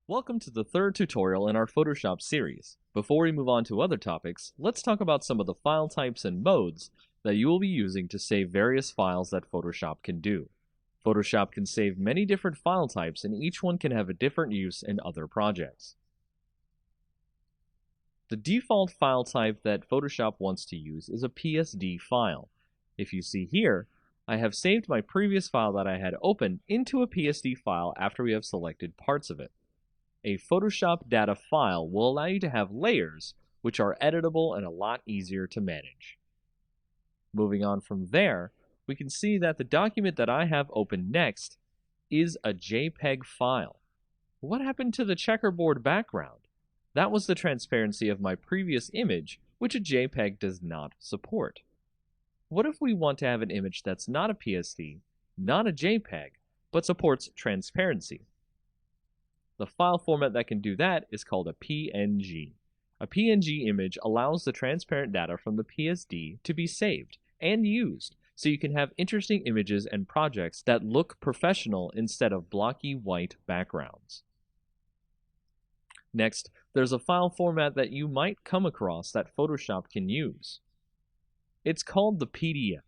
Welcome to the third tutorial in our Photoshop series. Before we move on to other topics, let's talk about some of the file types and modes that you will be using to save various files that Photoshop can do. Photoshop can save many different file types, and each one can have a different use in other projects. The default file type that Photoshop wants to use is a PSD file. If you see here, I have saved my previous file that I had opened into a PSD file after we have selected parts of it. A Photoshop data file will allow you to have layers, which are editable and a lot easier to manage. Moving on from there, we can see that the document that I have open next is a JPEG file. What happened to the checkerboard background? That was the transparency of my previous image, which a JPEG does not support. What if we want to have an image that's not a PSD, not a JPEG, but supports transparency? The file format that can do that is called a PNG. A PNG image allows the transparent data from the PSD to be saved and used, so you can have interesting images and projects that look professional instead of blocky white backgrounds. Next, there's a file format that you might come across that Photoshop can use. It's called the PDF.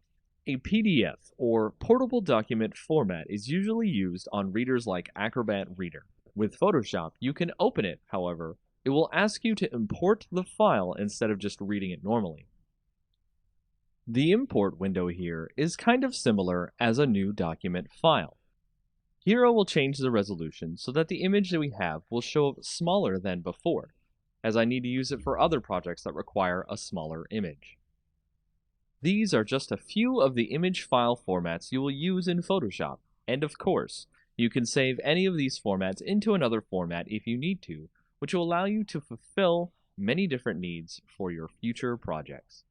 A PDF, or Portable Document Format, is usually used on readers like Acrobat Reader. With Photoshop, you can open it, however. It will ask you to import the file instead of just reading it normally. The import window here is kind of similar as a new document file. Here I will change the resolution so that the image that we have will show up smaller than before, as I need to use it for other projects that require a smaller image. These are just a few of the image file formats you will use in Photoshop, and of course, you can save any of these formats into another format if you need to, which will allow you to fulfill many different needs for your future projects.